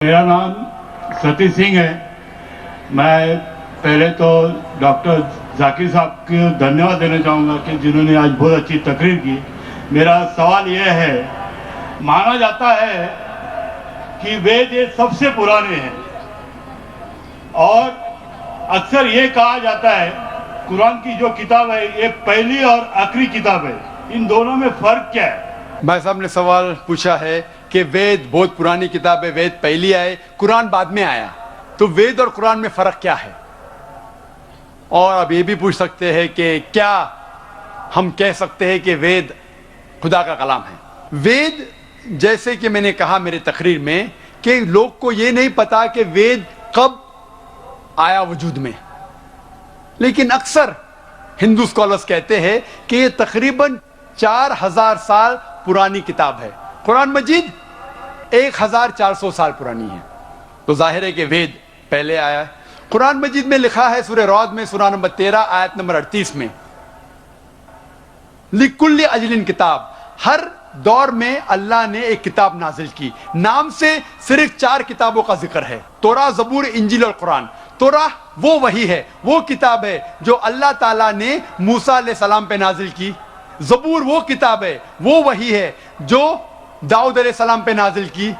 मेरा नाम सतीश सिंह है। मैं पहले तो डॉक्टर जाकिर साहब को धन्यवाद देना चाहूँगा कि जिन्होंने आज बहुत अच्छी तकरीर की। मेरा सवाल यह है, माना जाता है कि वेद ये सबसे पुराने हैं और अक्सर ये कहा जाता है कुरान की जो किताब है ये पहली और आखिरी किताब है, इन दोनों में फर्क क्या है? भाई साहब ने सवाल पूछा है कि वेद बहुत पुरानी किताब है, वेद पहली आए, कुरान बाद में आया, तो वेद और कुरान में फर्क क्या है? और अब ये भी पूछ सकते हैं कि क्या हम कह सकते हैं कि वेद खुदा का कलाम है? वेद, जैसे कि मैंने कहा मेरी तकरीर में, कि लोग को ये नहीं पता कि वेद कब आया वजूद में, लेकिन अक्सर हिंदू स्कॉलर्स कहते हैं कि ये तकरीबन 4000 साल पुरानी किताब है। कुरान मजीद 1400 साल पुरानी है, तो जाहिर है कि वेद पहले आया है। कुरान मजीद में लिखा है सूरह रौद में सूरह नंबर 13 आयत नंबर 38 में, लिकुल्ली अजलिन किताब, हर दौर में अल्लाह ने एक किताब नाजिल की। नाम से सिर्फ 4 किताबों का जिक्र है, तौरा, जबूर, इंजील और कुरान। तौरा वो वही है, वो किताब है जो अल्लाह ताला ने मूसा अलैहिस्सलाम पे नाजिल की। जबूर वो किताब है, वो वही है जो दाऊद अलैहिस्सलाम पे नाजिल की।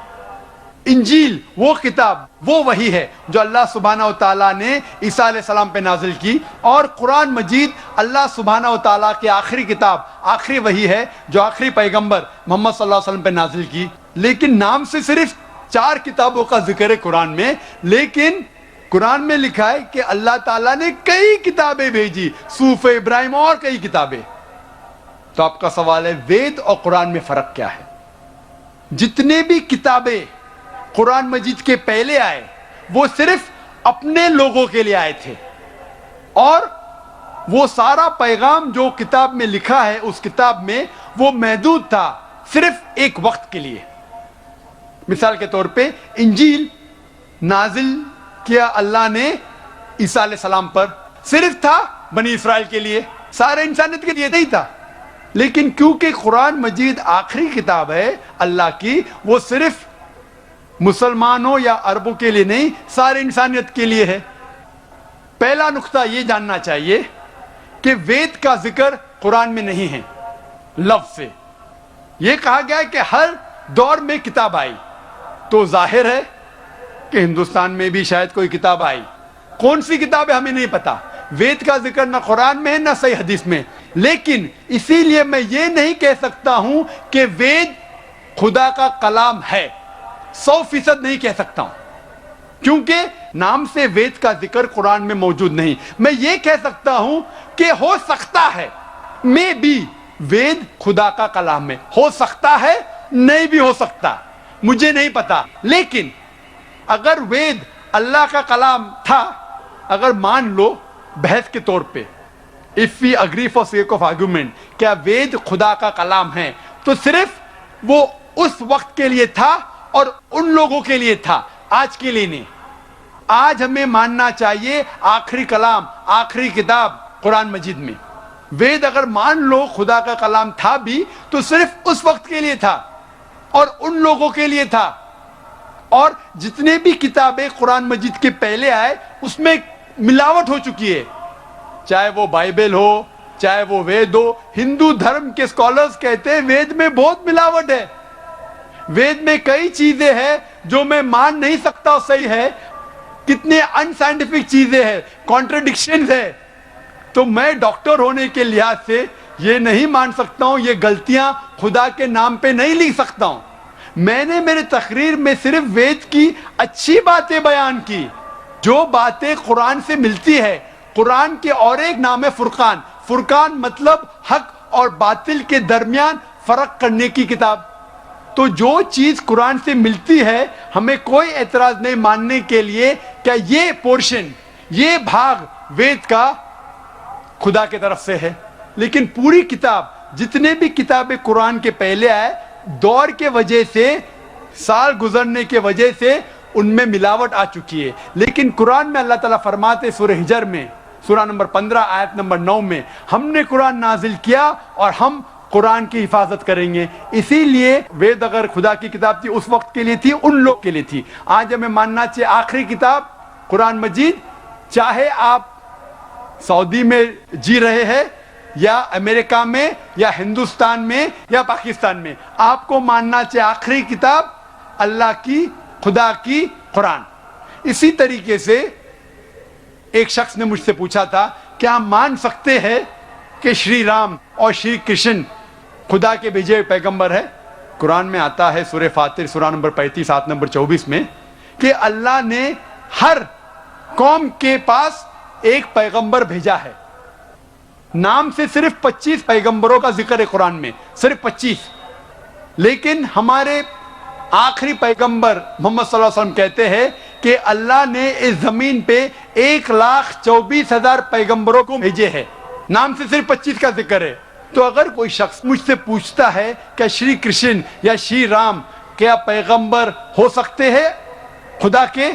इंजील वो किताब, वो वही है जो अल्लाह सुब्हानहू तआला ने ईसा अलैहिस्सलाम पे नाजिल की। और कुरान मजीद अल्लाह सुब्हानहू तआला की आखिरी किताब, आखिरी वही है जो आखिरी पैगंबर मोहम्मद सल्लल्लाहु अलैहि वसल्लम पे नाजिल की। लेकिन नाम से सिर्फ 4 किताबों का जिक्र है कुरान में, लेकिन कुरान में लिखा है कि अल्लाह ताला ने कई किताबें भेजी, सूफ़े इब्राहिम और कई किताबें। तो आपका सवाल है, वेद और कुरान में फर्क क्या है? जितने भी किताबें कुरान मजीद के पहले आए वो सिर्फ अपने लोगों के लिए आए थे, और वो सारा पैगाम जो किताब में लिखा है उस किताब में वो महदूद था सिर्फ एक वक्त के लिए। मिसाल के तौर पे इंजील नाजिल किया अल्लाह ने ईसा अलैहिस्सलाम पर, सिर्फ था बनी इस्राइल के लिए, सारे इंसानियत के लिए नहीं था। लेकिन क्योंकि कुरान मजीद आखिरी किताब है अल्लाह की, वो सिर्फ मुसलमानों या अरबों के लिए नहीं, सारे इंसानियत के लिए है। पहला नुक्ता ये जानना चाहिए कि वेद का जिक्र कुरान में नहीं है। लफ्ज से ये कहा गया है कि हर दौर में किताब आई, तो जाहिर है कि हिंदुस्तान में भी शायद कोई किताब आई। कौन सी किताब है हमें नहीं पता। वेद का जिक्र ना कुरान में है ना सही हदीस में। लेकिन इसीलिए मैं ये नहीं कह सकता हूं कि वेद खुदा का कलाम है, 100% नहीं कह सकता हूं, क्योंकि नाम से वेद का जिक्र कुरान में मौजूद नहीं। मैं ये कह सकता हूं कि हो सकता है, मे बी वेद खुदा का कलाम है, हो सकता है, नहीं भी हो सकता, मुझे नहीं पता। लेकिन अगर वेद अल्लाह का कलाम था, अगर मान लो बहस के तौर पे, if we agree for sake of argument, क्या वेद खुदा का कलाम है, तो सिर्फ वो उस वक्त के लिए था और उन लोगों के लिए था, आज के लिए नहीं। आज हमें मानना चाहिए आखिरी कलाम, आखिरी किताब कुरान मजीद में। वेद अगर मान लो खुदा का कलाम था भी, तो सिर्फ उस वक्त के लिए था और उन लोगों के लिए था। और जितने भी किताबें कुरान मजीद के पहले आए उसमें मिलावट हो चुकी है, चाहे वो बाइबल हो, चाहे वो वेद हो। हिंदू धर्म के स्कॉलर्स कहते हैं वेद में बहुत मिलावट है, वेद में कई चीजें हैं जो मैं मान नहीं सकता सही है, कितने अनसाइंटिफिक चीजें हैं, कॉन्ट्रडिक्शंस है। तो मैं डॉक्टर होने के लिहाज से ये नहीं मान सकता हूं, ये गलतियां खुदा के नाम पे नहीं लिख सकता हूं। मैंने मेरे तकरीर में सिर्फ वेद की अच्छी बातें बयान की, जो बातें कुरान से मिलती है। कुरान के और एक नाम है फुरकान। फुरकान मतलब हक और बातिल के दरमियान फर्क करने की किताब। तो जो चीज कुरान से मिलती है हमें कोई एतराज नहीं मानने के लिए क्या ये पोर्शन, ये भाग वेद का खुदा की तरफ से है। लेकिन पूरी किताब, जितने भी किताबें कुरान के पहले आए, दौर के वजह से, साल गुजरने के वजह से उनमें मिलावट आ चुकी है। लेकिन कुरान में अल्लाह ताला फरमाते सूरह हिजर में सूरह नंबर 15 आयत नंबर 9 में, हमने कुरान नाजिल किया और हम قرآن کی حفاظت کریں گے. اسی لیے وید اگر خدا کی کتاب تھی اس وقت کے لیے تھی, ان لوگ کے لیے تھی. آج ہمیں ماننا چاہیے آخری کتاب قرآن مجید, چاہے آپ سعودی میں جی رہے ہیں یا امریکہ میں یا ہندوستان میں یا پاکستان میں, آپ کو ماننا چاہیے آخری کتاب اللہ کی, خدا کی قرآن. اسی طریقے سے ایک شخص نے مجھ سے پوچھا تھا کیا ہم مان سکتے ہیں کہ شری رام اور شری کرشن خدا کے بھیجے ہوئے پیغمبر ہے؟ قرآن میں آتا ہے سورہ فاتر سورہ نمبر 35 آیت نمبر 24 میں کہ اللہ نے ہر قوم کے پاس ایک پیغمبر بھیجا ہے. نام سے صرف 25 پیغمبروں کا ذکر ہے قرآن میں, صرف 25. لیکن ہمارے آخری پیغمبر محمد صلی اللہ علیہ وسلم کہتے ہیں کہ اللہ نے اس زمین پہ 1,24,000 پیغمبروں کو بھیجے ہیں. نام سے صرف 25 کا ذکر ہے. تو اگر کوئی شخص مجھ سے پوچھتا ہے کہ شری کرشن یا شری رام کیا پیغمبر ہو سکتے ہیں خدا کے,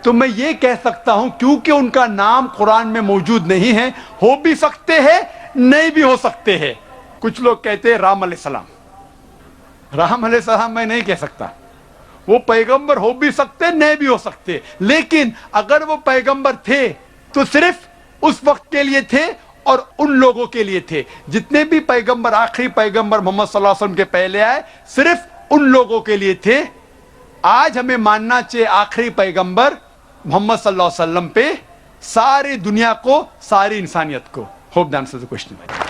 تو میں یہ کہہ سکتا ہوں کیونکہ ان کا نام قرآن میں موجود نہیں ہے, ہو بھی سکتے ہیں نہیں بھی ہو سکتے ہیں. کچھ لوگ کہتے ہیں رام علیہ السلام. رام علیہ السلام میں نہیں کہہ سکتا, وہ پیغمبر ہو بھی سکتے نہیں بھی ہو سکتے. لیکن اگر وہ پیغمبر تھے تو صرف اس وقت کے لیے تھے اور ان لوگوں کے لیے تھے. جتنے بھی پیغمبر آخری پیغمبر محمد صلی اللہ علیہ وسلم کے پہلے آئے صرف ان لوگوں کے لیے تھے. آج ہمیں ماننا چاہیے آخری پیغمبر محمد صلی اللہ علیہ وسلم پہ ساری دنیا کو, ساری انسانیت کو. Hope the answer the question.